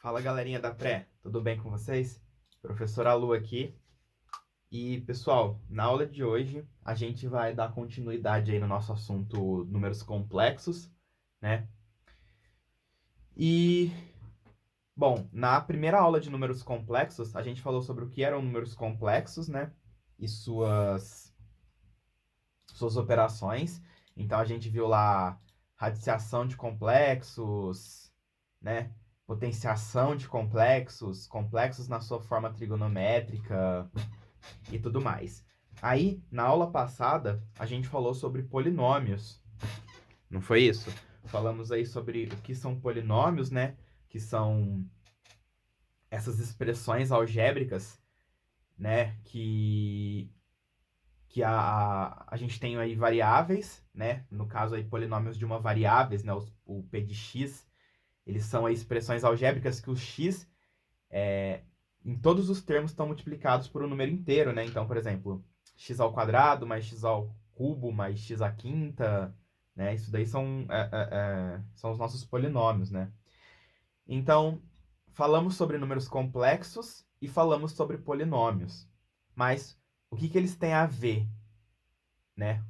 Fala galerinha da Pré, tudo bem com vocês? Professor Alu aqui. E pessoal, na aula de hoje a gente vai dar continuidade aí no nosso assunto números complexos, né? E, bom, na primeira aula de números complexos a gente falou sobre o que eram números complexos, né? E suas operações. Então a gente viu lá radiciação de complexos, né? Potenciação de complexos, complexos na sua forma trigonométrica e tudo mais. Aí, na aula passada, a gente falou sobre polinômios. Não foi isso? Falamos aí sobre o que são polinômios, né? Que são essas expressões algébricas, né? Que a gente tem aí variáveis, né? No caso aí, polinômios de uma variáveis, né? O p de x, eles são aí expressões algébricas que o x, em todos os termos, estão multiplicados por um número inteiro, né? Então, por exemplo, x ao quadrado mais x ao cubo mais x à quinta, né? Isso daí são os nossos polinômios, né? Então, falamos sobre números complexos e falamos sobre polinômios. Mas o que eles têm a ver, né?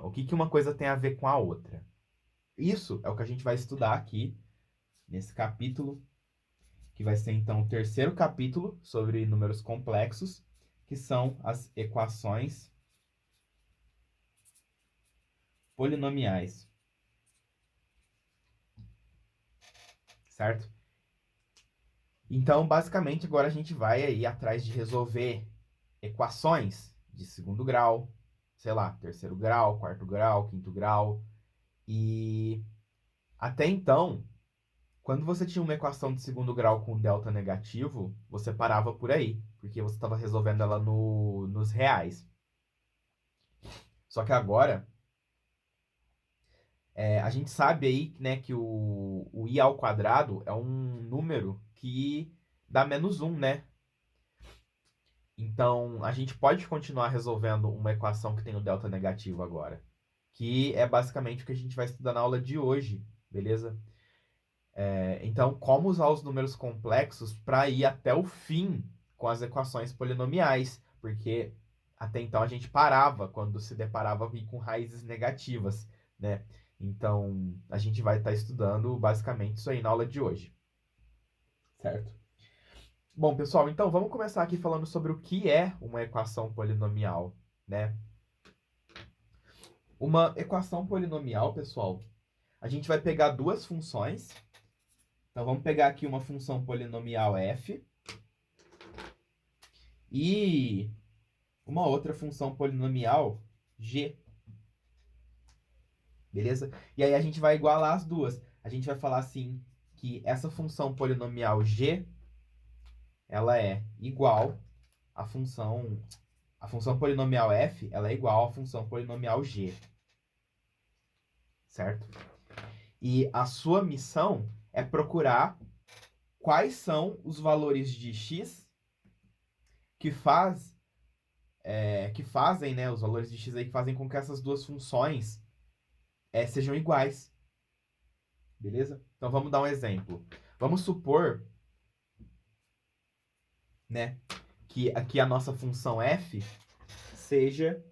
O que uma coisa tem a ver com a outra? Isso é o que a gente vai estudar aqui nesse capítulo, que vai ser então o terceiro capítulo sobre números complexos, que são as equações polinomiais, certo? Então, basicamente, agora a gente vai aí atrás de resolver equações de segundo grau, sei lá, terceiro grau, quarto grau, quinto grau. E até então, quando você tinha uma equação de segundo grau com delta negativo, você parava por aí, porque você estava resolvendo ela nos reais. Só que agora, a gente sabe aí, né, que o i ao quadrado é um número que dá -1, né? Então, a gente pode continuar resolvendo uma equação que tem o delta negativo agora, que é basicamente o que a gente vai estudar na aula de hoje, beleza? Então, como usar os números complexos para ir até o fim com as equações polinomiais, porque até então a gente parava quando se deparava com raízes negativas, né? Então, a gente vai estar estudando basicamente isso aí na aula de hoje, certo? Bom, pessoal, então vamos começar aqui falando sobre o que é uma equação polinomial, né? Uma equação polinomial, pessoal, a gente vai pegar duas funções. Então, vamos pegar aqui uma função polinomial f e uma outra função polinomial g, beleza? E aí a gente vai igualar as duas. A gente vai falar assim que essa função polinomial g, ela é igual a função polinomial f, ela é igual à função polinomial g, certo? E a sua missão é procurar quais são os valores de x que fazem, né, os valores de x aí que fazem com que essas duas funções sejam iguais, beleza? Então vamos dar um exemplo. Vamos supor, né, que aqui a nossa função f seja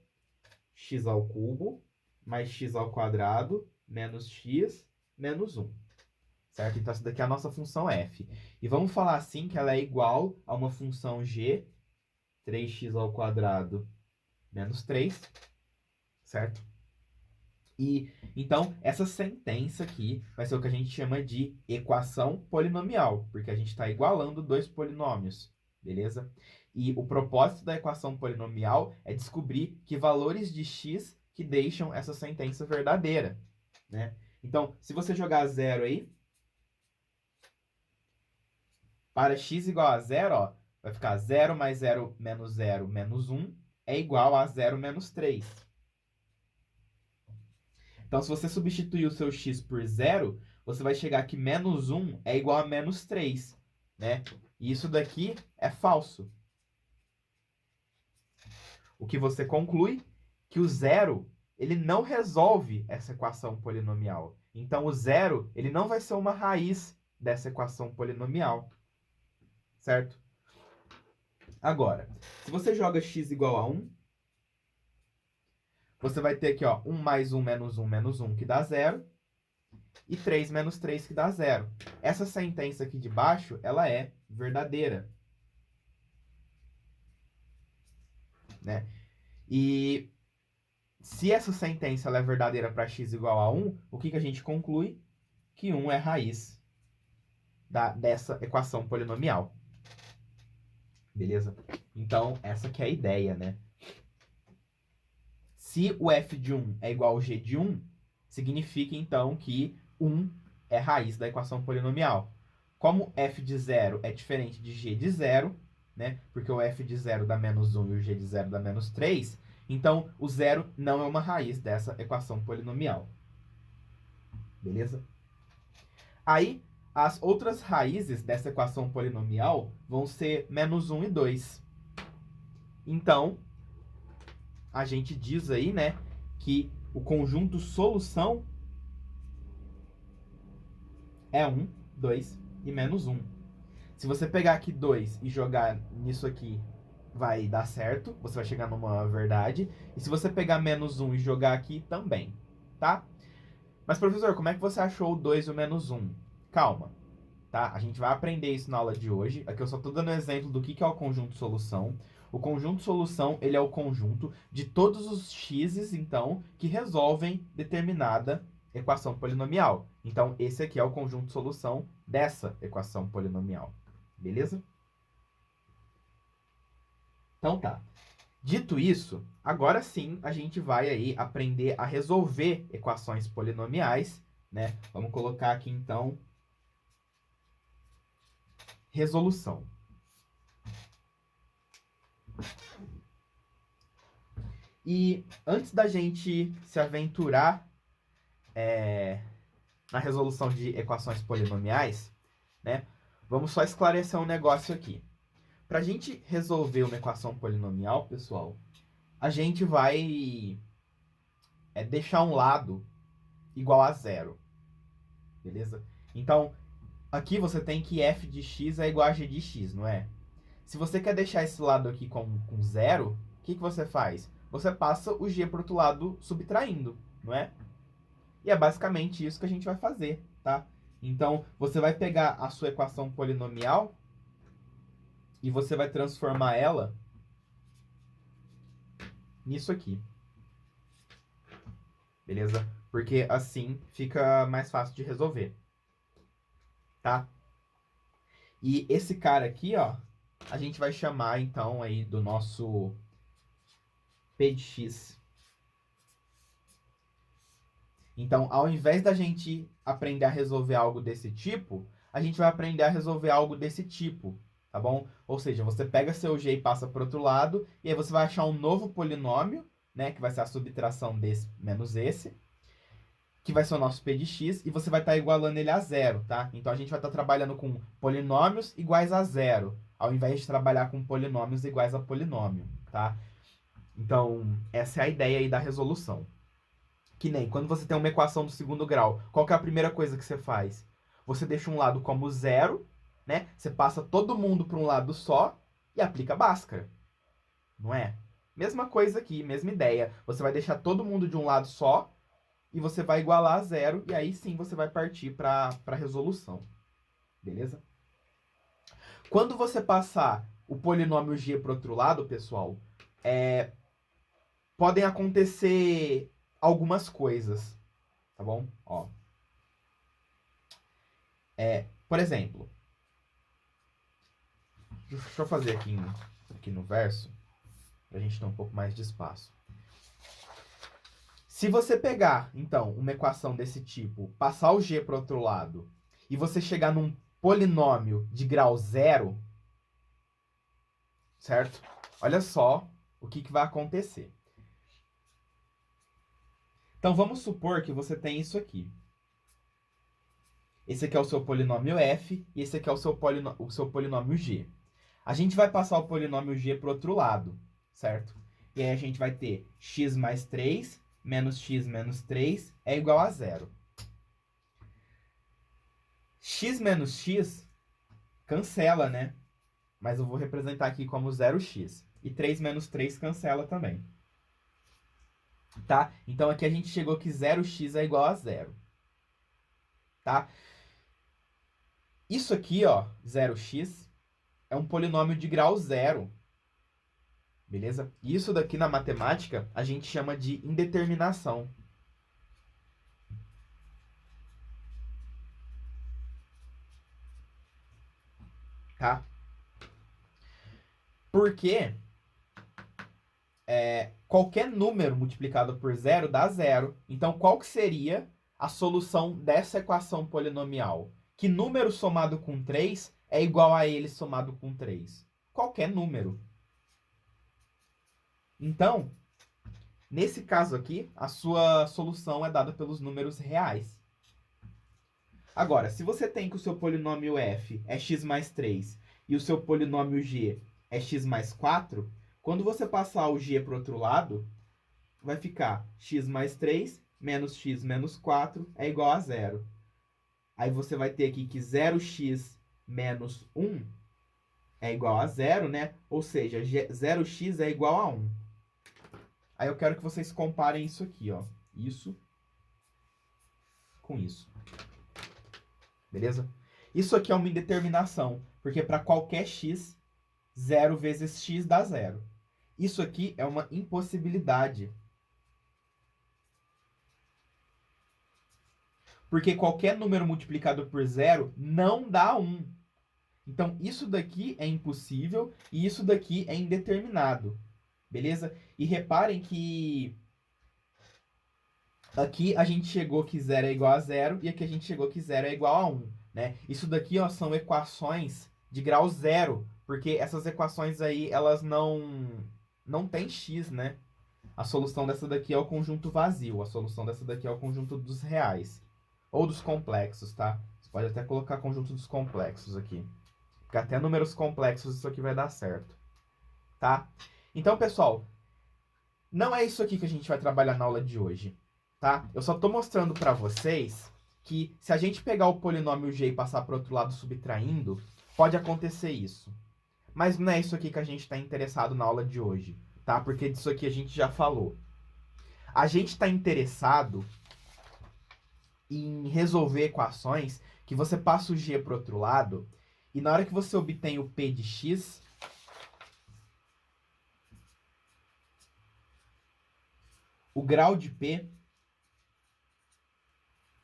x ao cubo mais x ao quadrado menos x menos 1. Certo? Então essa daqui é a nossa função f. E vamos falar assim que ela é igual a uma função g, 3x ao quadrado menos 3, certo? E então essa sentença aqui vai ser o que a gente chama de equação polinomial, porque a gente está igualando dois polinômios, beleza? E o propósito da equação polinomial é descobrir que valores de x que deixam essa sentença verdadeira, né? Então, se você jogar zero aí, para x igual a zero, ó, vai ficar 0 mais 0 menos 1 é igual a 0 menos 3. Então, se você substituir o seu x por zero, você vai chegar que menos 1 é igual a menos 3, né? E isso daqui é falso. O que você conclui que o zero, ele não resolve essa equação polinomial. Então, o zero, ele não vai ser uma raiz dessa equação polinomial, certo? Agora, se você joga x igual a 1, você vai ter aqui, ó, 1 mais 1 menos 1 menos 1, que dá 0, e 3 menos 3, que dá 0. Essa sentença aqui de baixo, ela é verdadeira, né? E se essa sentença ela é verdadeira para x igual a 1, o que a gente conclui? Que 1 é raiz dessa equação polinomial. Beleza? Então, essa que é a ideia, né? Se o f de 1 é igual ao g de 1, significa, então, que 1 é raiz da equação polinomial. Como f de 0 é diferente de g de 0, né? Porque o f de 0 dá menos 1 e o g de 0 dá menos 3, então o 0 não é uma raiz dessa equação polinomial. Beleza? Aí, as outras raízes dessa equação polinomial vão ser menos 1 e 2. Então, a gente diz aí, né, que o conjunto solução é 1, 2 e menos 1. Se você pegar aqui 2 e jogar nisso aqui, vai dar certo, você vai chegar numa verdade. E se você pegar menos 1 e jogar aqui, também, tá? Mas, professor, como é que você achou o 2 e o menos 1? Calma, tá? A gente vai aprender isso na aula de hoje. Aqui eu só estou dando um exemplo do que é o conjunto solução. O conjunto solução, ele é o conjunto de todos os x's, então, que resolvem determinada equação polinomial. Então, esse aqui é o conjunto solução dessa equação polinomial. Beleza? Então tá. Dito isso, agora sim a gente vai aí aprender a resolver equações polinomiais, né? Vamos colocar aqui então resolução. E antes da gente se aventurar na resolução de equações polinomiais, né? Vamos só esclarecer um negócio aqui. Para a gente resolver uma equação polinomial, pessoal, a gente vai deixar um lado igual a zero. Beleza? Então, aqui você tem que f de x é igual a g de x, não é? Se você quer deixar esse lado aqui com zero, o que você faz? Você passa o g para o outro lado subtraindo, não é? E é basicamente isso que a gente vai fazer, tá? Então, você vai pegar a sua equação polinomial e você vai transformar ela nisso aqui. Beleza? Porque assim fica mais fácil de resolver. Tá? E esse cara aqui, ó, a gente vai chamar então aí do nosso P de x. Então, ao invés da gente aprender a resolver algo desse tipo, a gente vai aprender a resolver algo desse tipo, tá bom? Ou seja, você pega seu g e passa para o outro lado, e aí você vai achar um novo polinômio, né, que vai ser a subtração desse menos esse, que vai ser o nosso p de x, e você vai estar igualando ele a zero, tá? Então, a gente vai estar trabalhando com polinômios iguais a zero, ao invés de trabalhar com polinômios iguais a polinômio, tá? Então, essa é a ideia aí da resolução. Que nem quando você tem uma equação do segundo grau, qual que é a primeira coisa que você faz? Você deixa um lado como zero, né? Você passa todo mundo para um lado só e aplica Bhaskara. Não é? Mesma coisa aqui, mesma ideia. Você vai deixar todo mundo de um lado só e você vai igualar a zero e aí sim você vai partir para a resolução. Beleza? Quando você passar o polinômio g para o outro lado, pessoal, podem acontecer algumas coisas. Tá bom? Ó. Por exemplo, deixa eu fazer aqui no verso, pra gente ter um pouco mais de espaço. Se você pegar, então, uma equação desse tipo, passar o g para o outro lado, e você chegar num polinômio de grau zero, certo? Olha só o que vai acontecer. Então, vamos supor que você tem isso aqui. Esse aqui é o seu polinômio f e esse aqui é o seu polinômio g. A gente vai passar o polinômio g para o outro lado, certo? E aí a gente vai ter x mais 3 menos x menos 3 é igual a zero. X menos x cancela, né? mas eu vou representar aqui como 0x. E 3 menos 3 cancela também. Tá? Então aqui a gente chegou que 0x é igual a 0. Tá? Isso aqui, ó, 0x, é um polinômio de grau zero. Beleza? Isso daqui na matemática a gente chama de indeterminação. Tá? Porque qualquer número multiplicado por zero dá zero. Então, qual que seria a solução dessa equação polinomial? Que número somado com 3 é igual a ele somado com 3? Qualquer número. Então, nesse caso aqui, a sua solução é dada pelos números reais. Agora, se você tem que o seu polinômio f é x mais 3 e o seu polinômio g é x mais 4, quando você passar o g para o outro lado, vai ficar x mais 3 menos x menos 4 é igual a 0. Aí você vai ter aqui que 0x menos 1 é igual a 0, né? Ou seja, 0x é igual a 1. Aí eu quero que vocês comparem isso aqui, ó. Isso com isso. Beleza? Isso aqui é uma indeterminação, porque para qualquer x, 0 vezes x dá 0. Isso aqui é uma impossibilidade. Porque qualquer número multiplicado por 0 não dá 1. Então, isso daqui é impossível e isso daqui é indeterminado. Beleza? E reparem que aqui a gente chegou que 0 é igual a 0 e aqui a gente chegou que 0 é igual a 1. Né? Isso daqui, ó, são equações de grau zero, porque essas equações aí, elas não tem x, né? A solução dessa daqui é o conjunto vazio, a solução dessa daqui é o conjunto dos reais. Ou dos complexos, tá? Você pode até colocar conjunto dos complexos aqui. Porque até números complexos isso aqui vai dar certo. Tá? Então, pessoal, não é isso aqui que a gente vai trabalhar na aula de hoje. Tá? Eu só estou mostrando para vocês que se a gente pegar o polinômio g e passar para o outro lado subtraindo, pode acontecer isso. Mas não é isso aqui que a gente está interessado na aula de hoje. Tá? Porque disso aqui a gente já falou. A gente está interessado em resolver equações que você passa o g para o outro lado e na hora que você obtém o p de x, o grau de p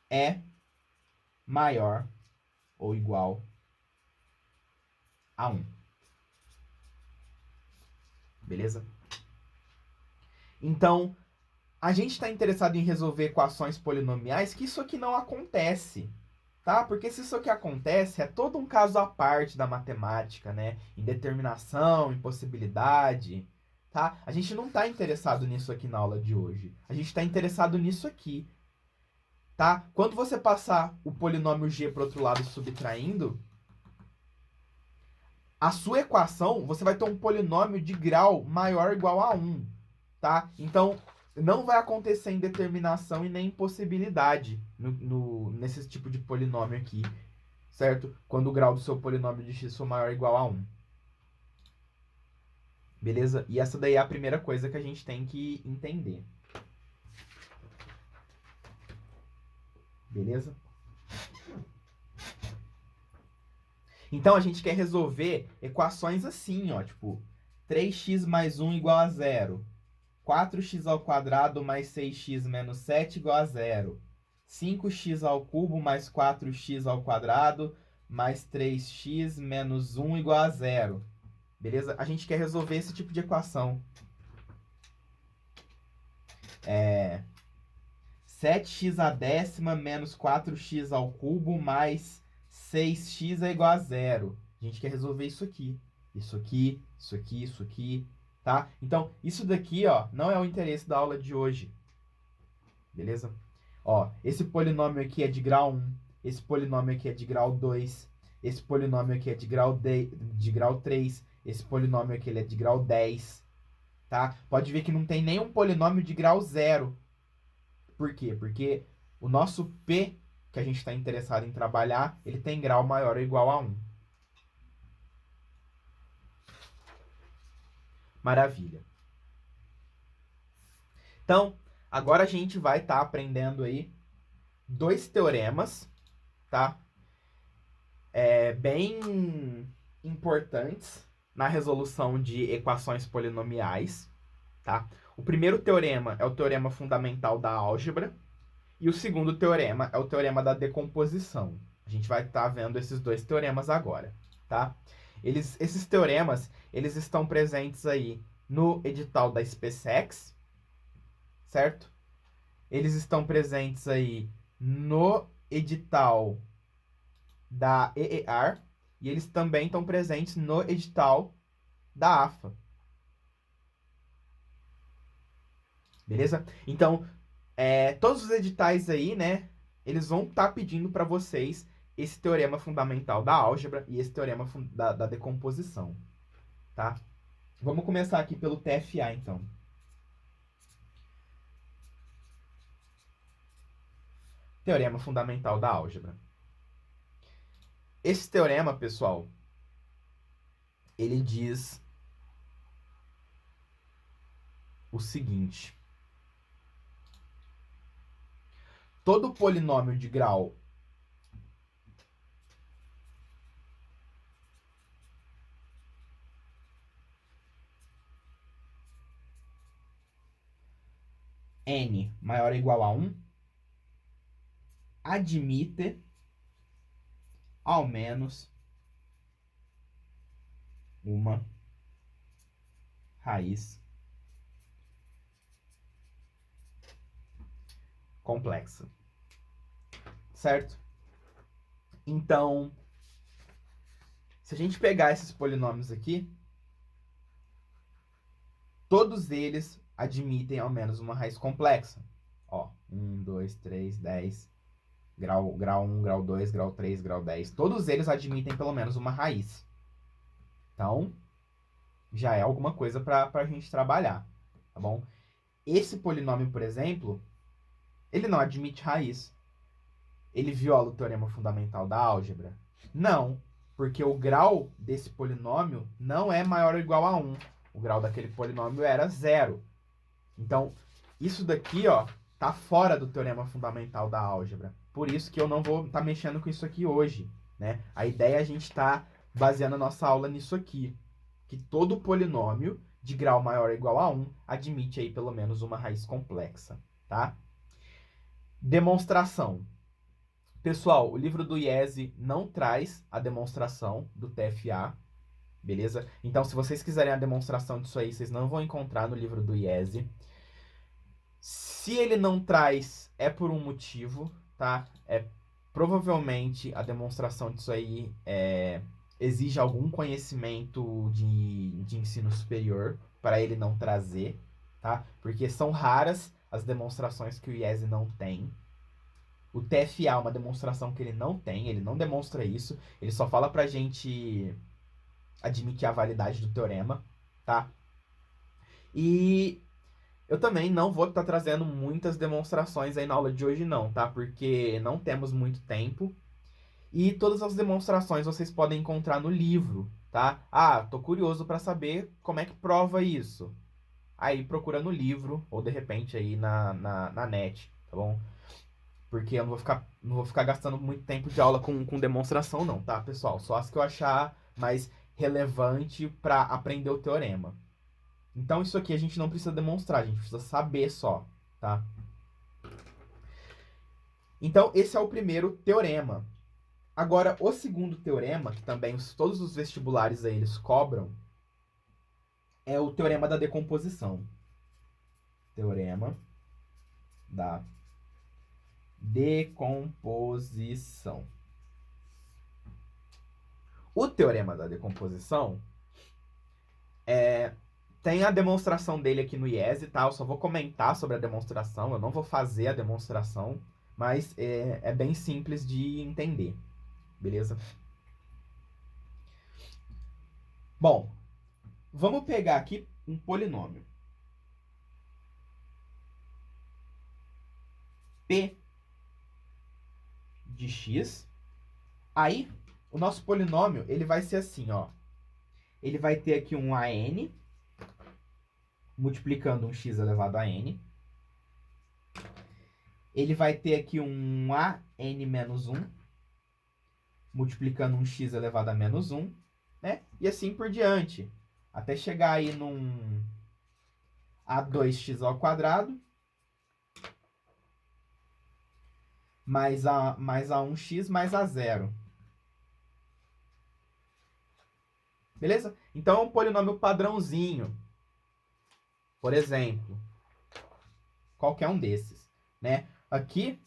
é maior ou igual a 1. Beleza? Então, a gente está interessado em resolver equações polinomiais que isso aqui não acontece. Tá? Porque se isso aqui acontece, é todo um caso à parte da matemática, né? Indeterminação, impossibilidade, tá? A gente não está interessado nisso aqui na aula de hoje. A gente está interessado nisso aqui, tá? Quando você passar o polinômio g para o outro lado subtraindo, a sua equação, você vai ter um polinômio de grau maior ou igual a 1, tá? Então, não vai acontecer indeterminação e nem impossibilidade nesse tipo de polinômio aqui, certo? Quando o grau do seu polinômio de x for maior ou igual a 1. Beleza? E essa daí é a primeira coisa que a gente tem que entender. Beleza? Então, a gente quer resolver equações assim, ó, tipo, 3x mais 1 igual a 0. 4x ao quadrado mais 6x menos 7 igual a 0. 5x ao cubo mais 4x ao quadrado mais 3x menos 1 igual a 0. Beleza? A gente quer resolver esse tipo de equação. 7x à décima menos 4x ao cubo mais 6x é igual a 0. A gente quer resolver isso aqui. Isso aqui, isso aqui, isso aqui. Tá? Então, isso daqui, ó, não é o interesse da aula de hoje. Beleza? Ó, esse polinômio aqui é de grau 1, esse polinômio aqui é de grau 2, esse polinômio aqui é de grau 3, esse polinômio aqui ele é de grau 10, tá? Pode ver que não tem nenhum polinômio de grau 0. Por quê? Porque o nosso P, que a gente está interessado em trabalhar, ele tem grau maior ou igual a 1. Maravilha. Então, agora a gente vai estar aprendendo aí dois teoremas, tá? Bem importantes na resolução de equações polinomiais, tá? O primeiro teorema é o teorema fundamental da álgebra e o segundo teorema é o teorema da decomposição. A gente vai estar vendo esses dois teoremas agora, tá? Esses teoremas, eles estão presentes aí no edital da SpaceX, certo? Eles estão presentes aí no edital da EER e eles também estão presentes no edital da AFA. Beleza? Então, todos os editais aí, né, eles vão estar pedindo para vocês esse teorema fundamental da álgebra e esse teorema da decomposição, tá? Vamos começar aqui pelo TFA, então. Teorema fundamental da álgebra. Esse teorema, pessoal, ele diz o seguinte: todo polinômio de grau n maior ou igual a 1 admite ao menos uma raiz complexa. Certo? Então, se a gente pegar esses polinômios aqui, todos eles admitem ao menos uma raiz complexa. Ó, 1, 2, 3, 10, grau 1, grau 2, grau 3, grau 10. Todos eles admitem pelo menos uma raiz. Então, já é alguma coisa para a gente trabalhar, tá bom? Esse polinômio, por exemplo, ele não admite raiz. Ele viola o teorema fundamental da álgebra? Não, porque o grau desse polinômio não é maior ou igual a 1. O grau daquele polinômio era 0. Então, isso daqui, ó, tá fora do teorema fundamental da álgebra. Por isso que eu não vou estar mexendo com isso aqui hoje, né? A ideia é a gente estar baseando a nossa aula nisso aqui, que todo polinômio de grau maior ou igual a 1 admite aí pelo menos uma raiz complexa, tá? Demonstração. Pessoal, o livro do IESE não traz a demonstração do TFA, beleza? Então, se vocês quiserem a demonstração disso aí, vocês não vão encontrar no livro do IESE. Se ele não traz, é por um motivo, tá? Provavelmente a demonstração disso aí exige algum conhecimento de ensino superior para ele não trazer, tá? Porque são raras as demonstrações que o IESE não tem. O TFA é uma demonstração que ele não demonstra isso, ele só fala pra gente admitir a validade do teorema, tá? E eu também não vou estar trazendo muitas demonstrações aí na aula de hoje não, tá? Porque não temos muito tempo. E todas as demonstrações vocês podem encontrar no livro, tá? Ah, tô curioso para saber como é que prova isso. Aí procura no livro, ou de repente aí na net, tá bom? Porque eu não vou ficar gastando muito tempo de aula com demonstração não, tá, pessoal? Só as que eu achar mais relevante para aprender o teorema. Então isso aqui a gente não precisa demonstrar, a gente precisa saber só, tá? Então esse é o primeiro teorema. Agora, o segundo teorema, que também todos os vestibulares aí eles cobram, é o teorema da decomposição. Teorema da decomposição. O teorema da decomposição tem a demonstração dele aqui no IESE, tá? Eu só vou comentar sobre a demonstração, eu não vou fazer a demonstração, mas é bem simples de entender, beleza? Bom, vamos pegar aqui um polinômio. P de x. Aí, o nosso polinômio, ele vai ser assim, ó. Ele vai ter aqui um AN, multiplicando um x elevado a n. Ele vai ter aqui um an menos 1, multiplicando um x elevado a menos 1, né? E assim por diante, até chegar aí num a2x ao quadrado, mais a1x mais a0. Beleza? Então, é um polinômio padrãozinho. Por exemplo, qualquer um desses, né? Aqui,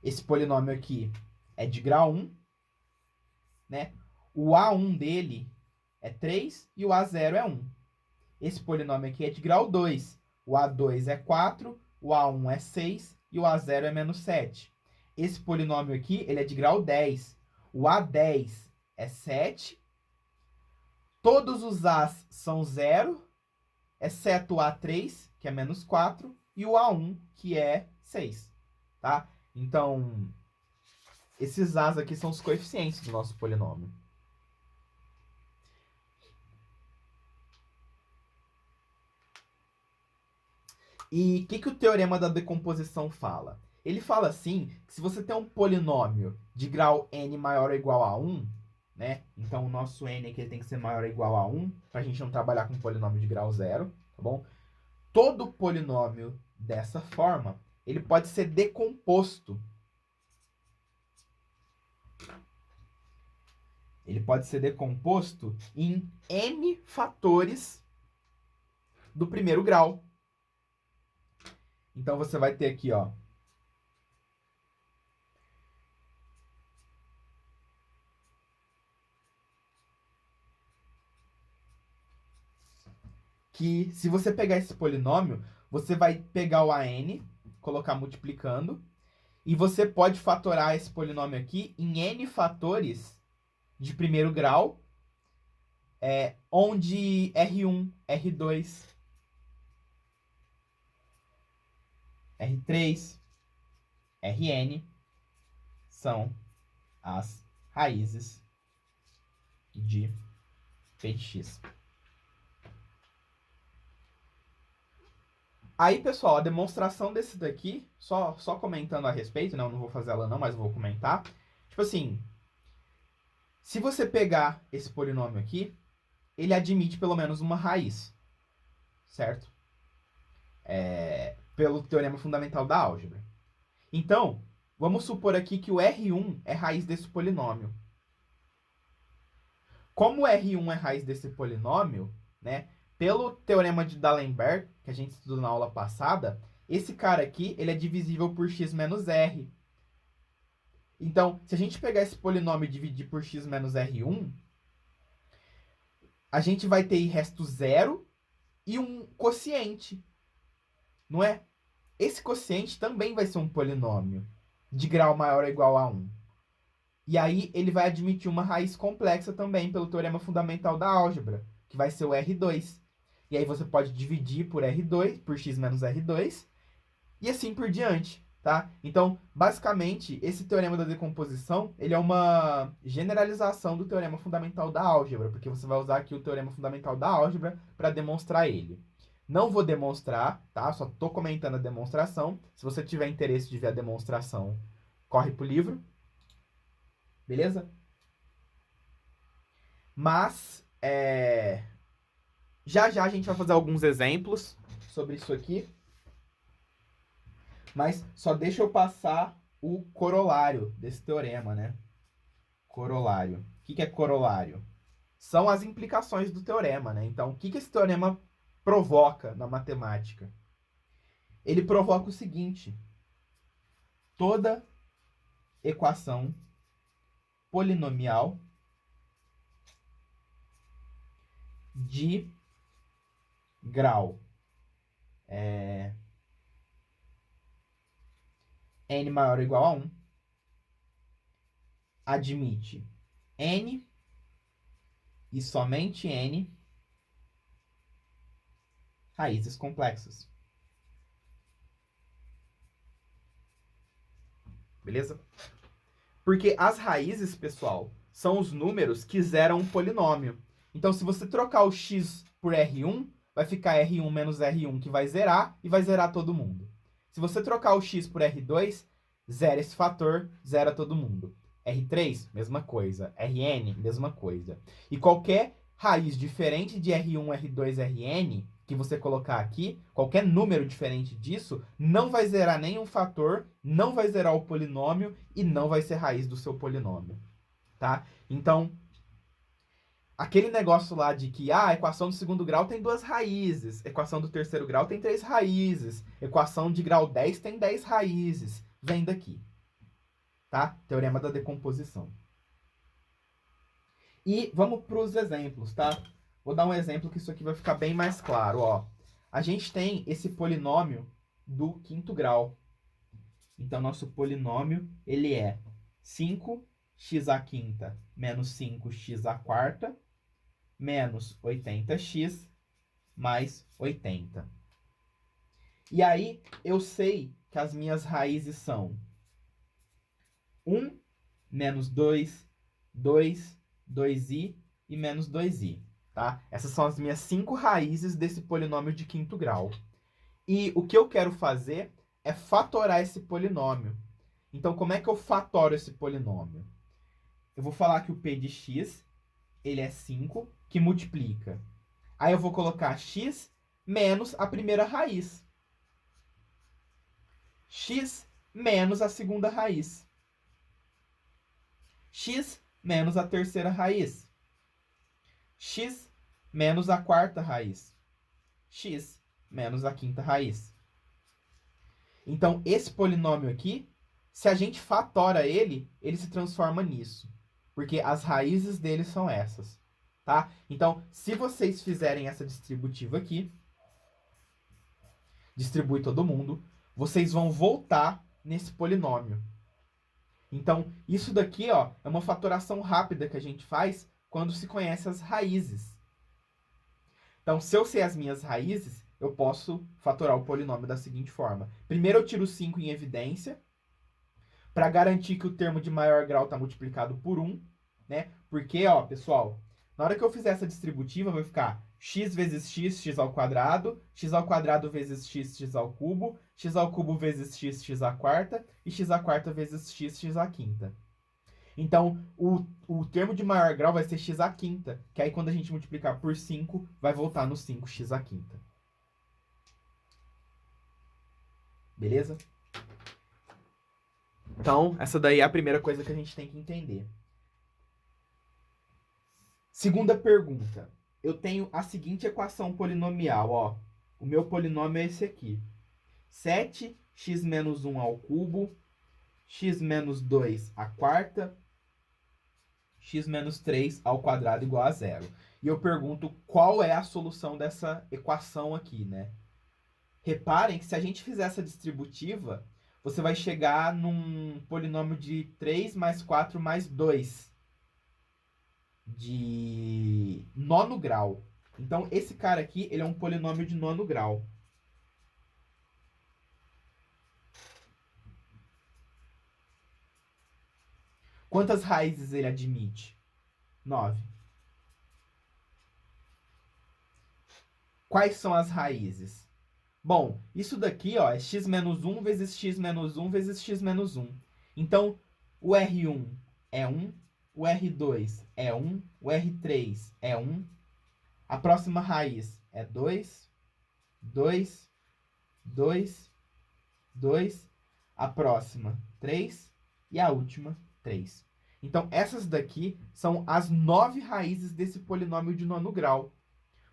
esse polinômio aqui é de grau 1, né? O A1 dele é 3 e o A0 é 1. Esse polinômio aqui é de grau 2. O A2 é 4, o A1 é 6 e o A0 é menos 7. Esse polinômio aqui, ele é de grau 10. O A10 é 7. Todos os A's são 0, exceto o A3, que é menos 4, e o A1, que é 6. Tá? Então, esses A's aqui são os coeficientes do nosso polinômio. E o que o teorema da decomposição fala? Ele fala assim, que se você tem um polinômio de grau n maior ou igual a 1, né? Então, o nosso n aqui tem que ser maior ou igual a 1, para a gente não trabalhar com polinômio de grau 0, tá bom? Todo polinômio dessa forma, ele pode ser decomposto. Ele pode ser decomposto em n fatores do primeiro grau. Então, você vai ter aqui, ó, que se você pegar esse polinômio, você vai pegar o an, colocar multiplicando, e você pode fatorar esse polinômio aqui em n fatores de primeiro grau, onde R1, R2, R3, Rn são as raízes de p de x. Aí, pessoal, a demonstração desse daqui, só comentando a respeito, né? Eu não vou fazer ela não, mas vou comentar. Tipo assim, se você pegar esse polinômio aqui, ele admite pelo menos uma raiz, certo? Pelo teorema fundamental da álgebra. Então, vamos supor aqui que o R1 é raiz desse polinômio. Como o R1 é raiz desse polinômio, né? Pelo teorema de D'Alembert, que a gente estudou na aula passada, esse cara aqui, ele é divisível por x menos r. Então, se a gente pegar esse polinômio e dividir por x menos r1, a gente vai ter resto zero e um quociente, não é? Esse quociente também vai ser um polinômio de grau maior ou igual a 1. E aí ele vai admitir uma raiz complexa também pelo teorema fundamental da álgebra, que vai ser o R2. E aí você pode dividir por R2, por x menos R2, e assim por diante, tá? Então, basicamente, esse teorema da decomposição, ele é uma generalização do teorema fundamental da álgebra, porque você vai usar aqui o teorema fundamental da álgebra para demonstrar ele. Não vou demonstrar, tá? Só estou comentando a demonstração. Se você tiver interesse de ver a demonstração, corre pro livro. Beleza? Mas, já a gente vai fazer alguns exemplos sobre isso aqui. Mas só deixa eu passar o corolário desse teorema, né? Corolário. O que é corolário? São as implicações do teorema, né? Então, o que esse teorema provoca na matemática? Ele provoca o seguinte: toda equação polinomial de grau n maior ou igual a 1 admite n e somente n raízes complexas. Beleza? Porque as raízes, pessoal, são os números que zeram um polinômio. Então, se você trocar o x por R1, vai ficar R1 menos R1, que vai zerar, e vai zerar todo mundo. Se você trocar o x por R2, zera esse fator, zera todo mundo. R3, mesma coisa. Rn, mesma coisa. E qualquer raiz diferente de R1, R2, Rn, que você colocar aqui, qualquer número diferente disso, não vai zerar nenhum fator, não vai zerar o polinômio e não vai ser raiz do seu polinômio. Tá? Então, aquele negócio lá de que a equação do segundo grau tem 2 raízes, equação do terceiro grau tem 3 raízes, equação de grau 10 tem 10 raízes, vem daqui. Tá? Teorema da decomposição. E vamos para os exemplos, tá? Vou dar um exemplo que isso aqui vai ficar bem mais claro, ó. A gente tem esse polinômio do quinto grau. Então, nosso polinômio, ele é 5x à quinta menos 5x à quarta menos 80x mais 80. E aí, eu sei que as minhas raízes são 1 menos 2, 2, 2i e menos 2i. Tá? Essas são as minhas 5 raízes desse polinômio de quinto grau. E o que eu quero fazer é fatorar esse polinômio. Então, como é que eu fatoro esse polinômio? Eu vou falar que o p de x, ele é 5, que multiplica. Aí eu vou colocar x menos a primeira raiz. X menos a segunda raiz. X menos a terceira raiz. X menos a quarta raiz. X menos a quinta raiz. Então, esse polinômio aqui, se a gente fatora ele, ele se transforma nisso. Porque as raízes dele são essas. Tá? Então, se vocês fizerem essa distributiva aqui, distribui todo mundo, vocês vão voltar nesse polinômio. Então, isso daqui, ó, é uma fatoração rápida que a gente faz quando se conhece as raízes. Então, se eu sei as minhas raízes, eu posso fatorar o polinômio da seguinte forma. Primeiro eu tiro 5 em evidência, para garantir que o termo de maior grau está multiplicado por 1, né? Porque, ó, pessoal, na hora que eu fizer essa distributiva, vai ficar x vezes x, x ao quadrado vezes x, x ao cubo vezes x, x à quarta, e x à quarta vezes x, x à quinta. Então, o termo de maior grau vai ser x à quinta, que aí quando a gente multiplicar por 5, vai voltar no 5x à quinta. Beleza? Então, essa daí é a primeira coisa que a gente tem que entender. Segunda pergunta. Eu tenho a seguinte equação polinomial, ó. O meu polinômio é esse aqui. 7x menos 1 ao cubo, x menos 2 à quarta, x menos 3 ao quadrado igual a zero. E eu pergunto qual é a solução dessa equação aqui, né? Reparem que se a gente fizer essa distributiva, você vai chegar num polinômio de 3 mais 4 mais 2 de nono grau. Então, esse cara aqui, ele é um polinômio de nono grau. Quantas raízes ele admite? 9. Quais são as raízes? Bom, isso daqui, ó, é x menos 1 vezes x menos 1 vezes x menos 1. Então, o R1 é 1, o R2 é 1, o R3 é 1. A próxima raiz é 2, 2, 2, 2. A próxima, 3. E a última, 3. Então, essas daqui são as 9 raízes desse polinômio de nono grau.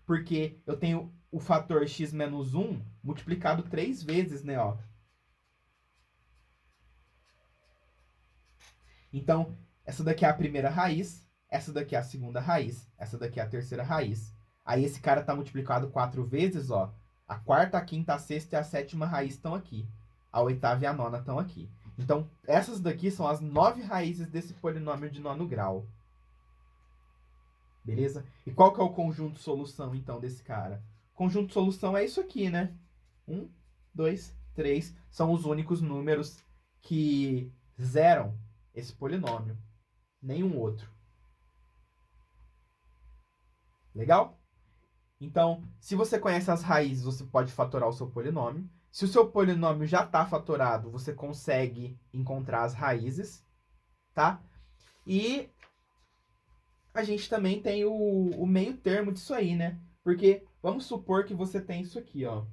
Porque eu tenho o fator x menos 1 multiplicado 3 vezes, né? Ó. Então, essa daqui é a primeira raiz, essa daqui é a segunda raiz, essa daqui é a terceira raiz. Aí esse cara está multiplicado 4 vezes, ó. A quarta, a quinta, a sexta e a sétima raiz estão aqui. A oitava e a nona estão aqui. Então, essas daqui são as 9 raízes desse polinômio de nono grau. Beleza? E qual que é o conjunto solução, então, desse cara? O conjunto solução é isso aqui, né? 1, 2, 3 são os únicos números que zeram esse polinômio. Nenhum outro. Legal? Então, se você conhece as raízes, você pode fatorar o seu polinômio. Se o seu polinômio já está fatorado, você consegue encontrar as raízes, tá? E a gente também tem o meio termo disso aí, né? Porque vamos supor que você tem isso aqui, ó.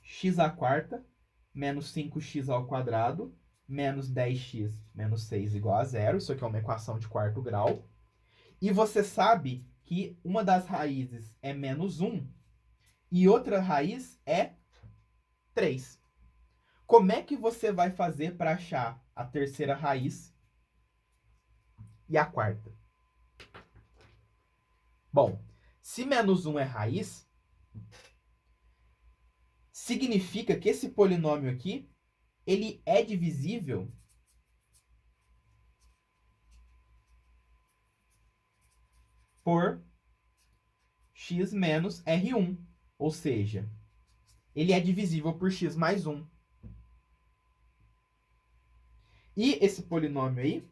X à quarta menos 5x ao quadrado menos 10x menos 6 igual a zero. Isso aqui é uma equação de quarto grau. E você sabe que uma das raízes é menos 1 e outra raiz é 3. Como é que você vai fazer para achar a terceira raiz e a quarta? Bom, se menos 1 é raiz, significa que esse polinômio aqui, ele é divisível por x menos R1. Ou seja, ele é divisível por x mais 1. E esse polinômio aí,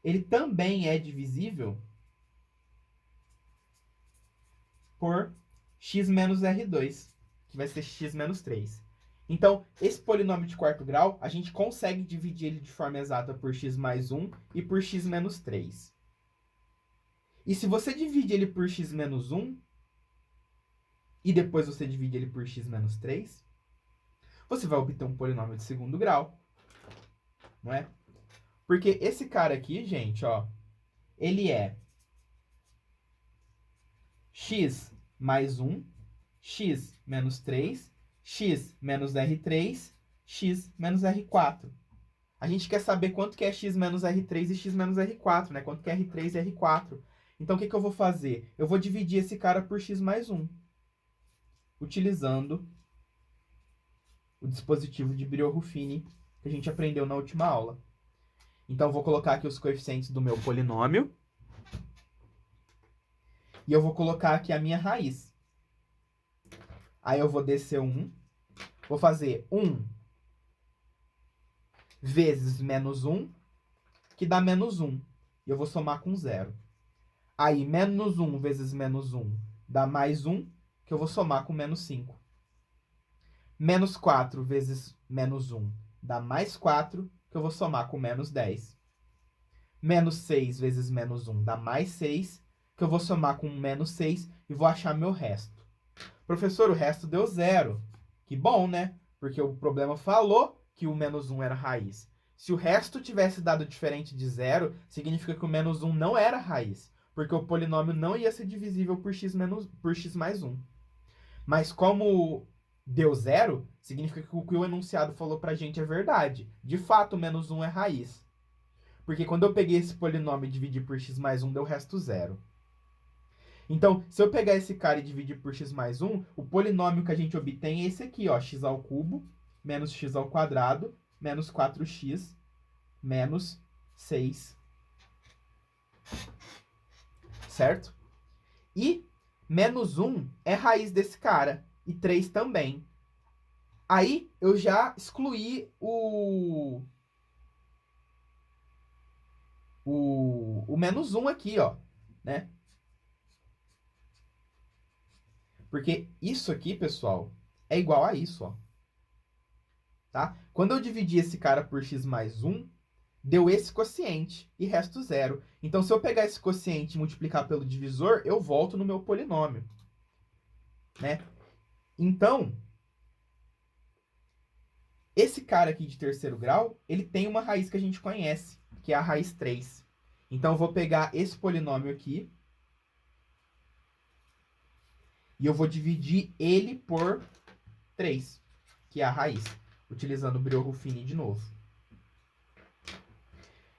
ele também é divisível por x menos R2, que vai ser x menos 3. Então, esse polinômio de quarto grau, a gente consegue dividir ele de forma exata por x mais 1 e por x menos 3. E se você divide ele por x menos 1, e depois você divide ele por x menos 3, você vai obter um polinômio de segundo grau, não é? Porque esse cara aqui, gente, ó, ele é x mais 1, x menos 3, x menos R3, x menos R4. A gente quer saber quanto que é x menos R3 e x menos R4, né? Quanto que é R3 e R4. Então, o que eu vou fazer? Eu vou dividir esse cara por x mais 1, utilizando o dispositivo de Brillouin-Ruffini que a gente aprendeu na última aula. Então, eu vou colocar aqui os coeficientes do meu polinômio. E eu vou colocar aqui a minha raiz. Aí eu vou descer 1. Vou fazer 1 vezes menos 1, que dá menos 1. E eu vou somar com 0. Aí, menos 1 vezes menos 1 dá mais 1, que eu vou somar com menos 5. Menos 4 vezes menos 1 dá mais 4, que eu vou somar com menos 10. Menos 6 vezes menos 1 dá mais 6, que eu vou somar com menos 6 e vou achar meu resto. Professor, o resto deu 0. Que bom, né? Porque o problema falou que o menos 1 era raiz. Se o resto tivesse dado diferente de 0, significa que o menos 1 não era raiz. Porque o polinômio não ia ser divisível por x mais 1. Mas como deu 0, significa que o que o enunciado falou pra gente é verdade. De fato, o menos 1 é raiz. Porque quando eu peguei esse polinômio e dividi por x mais 1, deu resto 0. Então, se eu pegar esse cara e dividir por x mais 1, o polinômio que a gente obtém é esse aqui, ó, x ao cubo menos x ao quadrado menos 4x menos 6. Certo? E menos 1 é raiz desse cara, e 3 também. Aí, eu já excluí o menos 1 aqui, ó, né? Porque isso aqui, pessoal, é igual a isso, ó. Tá? Quando eu dividi esse cara por x mais 1, deu esse quociente e resto 0. Então, se eu pegar esse quociente e multiplicar pelo divisor, eu volto no meu polinômio. Né? Então, esse cara aqui de terceiro grau, ele tem uma raiz que a gente conhece, que é a raiz 3. Então, eu vou pegar esse polinômio aqui e eu vou dividir ele por 3, que é a raiz, utilizando o Brillouin-Ruffini de novo.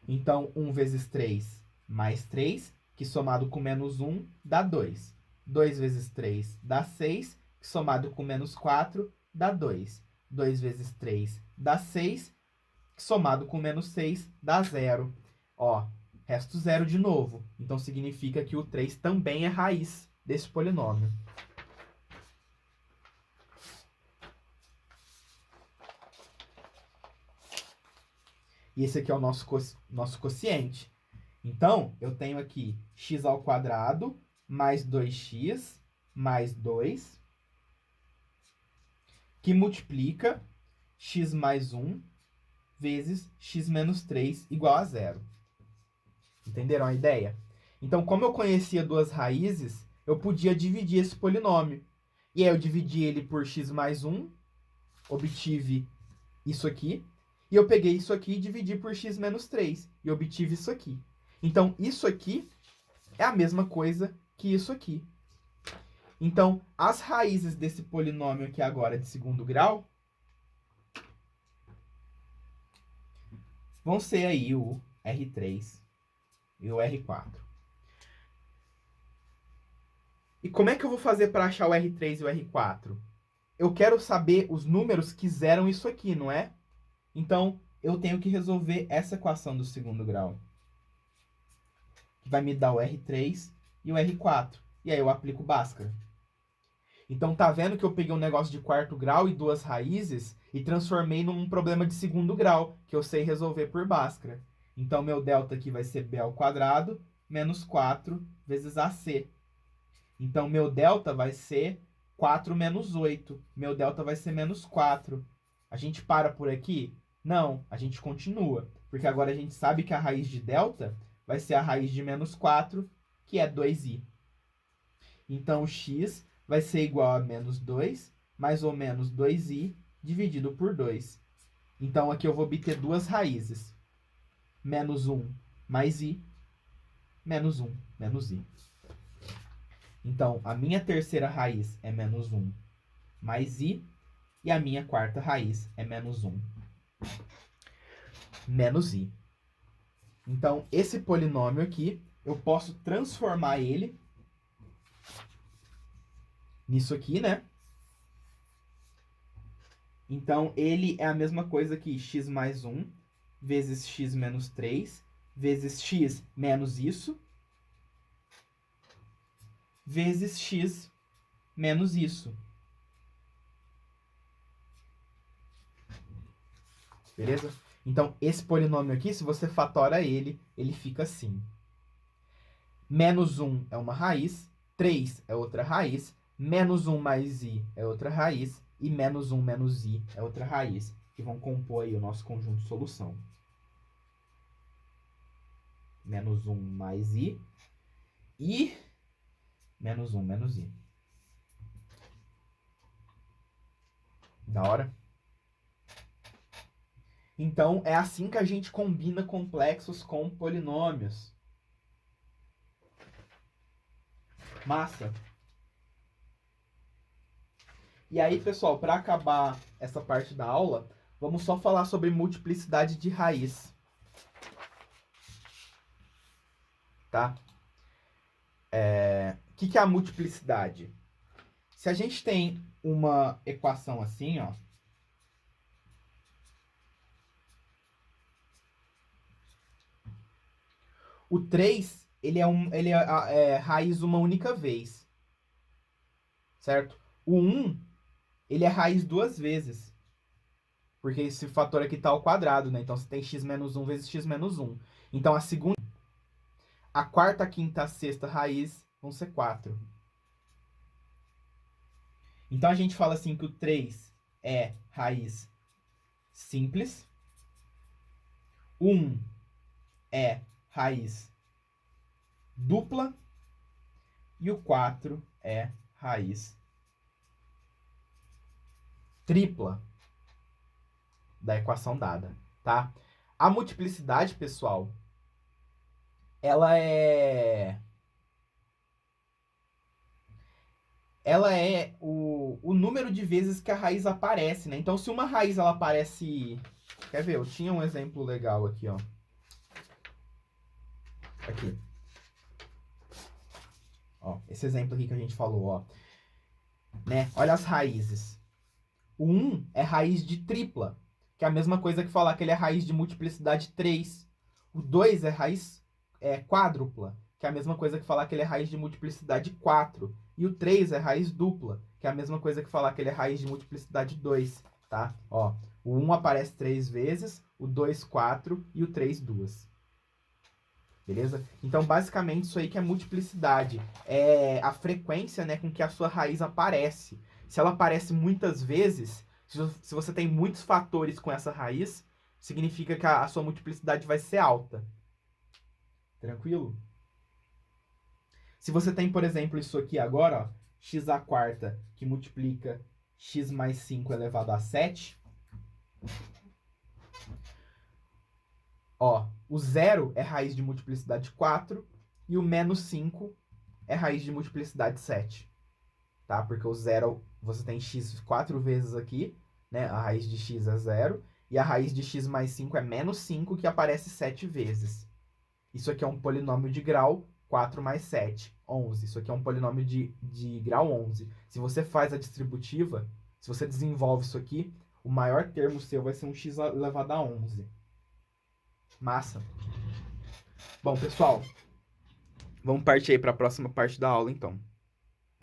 Então, 1 vezes 3 mais 3, que somado com menos 1 dá 2. 2 vezes 3 dá 6, que somado com menos 4 dá 2. 2 vezes 3 dá 6, que somado com menos 6 dá 0. Ó, resto 0 de novo. Então, significa que o 3 também é raiz desse polinômio. E esse aqui é o nosso quociente. Então, eu tenho aqui x ao quadrado mais 2x mais 2, que multiplica x mais 1 vezes x menos 3 igual a zero. Entenderam a ideia? Então, como eu conhecia duas raízes, eu podia dividir esse polinômio. E aí eu dividi ele por x mais 1, obtive isso aqui. E eu peguei isso aqui e dividi por x menos 3 e obtive isso aqui. Então, isso aqui é a mesma coisa que isso aqui. Então, as raízes desse polinômio aqui agora de segundo grau vão ser aí o R3 e o R4. E como é que eu vou fazer para achar o R3 e o R4? Eu quero saber os números que zeram isso aqui, não é? Então, eu tenho que resolver essa equação do segundo grau, que vai me dar o R3 e o R4. E aí eu aplico Bhaskara. Então, tá vendo que eu peguei um negócio de quarto grau e duas raízes e transformei num problema de segundo grau, que eu sei resolver por Bhaskara. Então, meu delta aqui vai ser B ao quadrado menos 4 vezes AC. Então, meu delta vai ser 4 menos 8. Meu delta vai ser menos 4. A gente para por aqui? Não, a gente continua. Porque agora a gente sabe que a raiz de delta vai ser a raiz de menos 4, que é 2i. Então, o x vai ser igual a menos 2, mais ou menos 2i, dividido por 2. Então, aqui eu vou obter duas raízes. Menos 1 mais i, menos 1 menos i. Então, a minha terceira raiz é menos 1 mais i, e a minha quarta raiz é menos 1 menos i. Então, esse polinômio aqui, eu posso transformar ele nisso aqui, né? Então, ele é a mesma coisa que x mais 1 vezes x menos 3 vezes x menos isso vezes x menos isso. Beleza? Então, esse polinômio aqui, se você fatora ele, ele fica assim. Menos 1 é uma raiz, 3 é outra raiz, menos 1 mais i é outra raiz, e menos 1 menos i é outra raiz, que vão compor aí o nosso conjunto de solução. Menos 1 mais i e menos 1 menos i. Da hora? Então, é assim que a gente combina complexos com polinômios. Massa! E aí, pessoal, para acabar essa parte da aula, vamos só falar sobre multiplicidade de raiz. Tá? O que é a multiplicidade? Se a gente tem uma equação assim, ó, o 3, ele é raiz uma única vez. Certo? O 1, ele é raiz duas vezes. Porque esse fator aqui está ao quadrado, né? Então, você tem x menos 1 vezes x menos 1. Então, a segunda, a quarta, a quinta, a sexta raiz vão ser 4. Então, a gente fala assim que o 3 é raiz simples. O 1 é raiz dupla. E o 4 é raiz tripla da equação dada, tá? A multiplicidade, pessoal, ela é o número de vezes que a raiz aparece, né? Então, se uma raiz ela aparece... Quer ver? Eu tinha um exemplo legal aqui, ó. Aqui. Ó, esse exemplo aqui que a gente falou, ó. Né? Olha as raízes. O 1 é raiz de tripla, que é a mesma coisa que falar que ele é raiz de multiplicidade 3. O 2 é raiz quádrupla, que é a mesma coisa que falar que ele é raiz de multiplicidade 4. E o 3 é raiz dupla, que é a mesma coisa que falar que ele é raiz de multiplicidade 2, tá? Ó, o 1 aparece 3 vezes, o 2 4 e o 3 2. Beleza? Então, basicamente, isso aí que é multiplicidade. É a frequência, né, com que a sua raiz aparece. Se ela aparece muitas vezes, se você tem muitos fatores com essa raiz, significa que a sua multiplicidade vai ser alta. Tranquilo? Se você tem, por exemplo, isso aqui agora, ó, x à quarta, que multiplica x mais 5 elevado a 7. Ó, o zero é raiz de multiplicidade 4 e o menos 5 é raiz de multiplicidade 7. Tá? Porque o zero, você tem x 4 vezes aqui, né? A raiz de x é zero. E a raiz de x mais 5 é menos 5, que aparece 7 vezes. Isso aqui é um polinômio de grau 4 mais 7, 11. Isso aqui é um polinômio de grau 11. Se você faz a distributiva, se você desenvolve isso aqui, o maior termo seu vai ser um x elevado a 11. Massa. Bom, pessoal, vamos partir aí para a próxima parte da aula, então.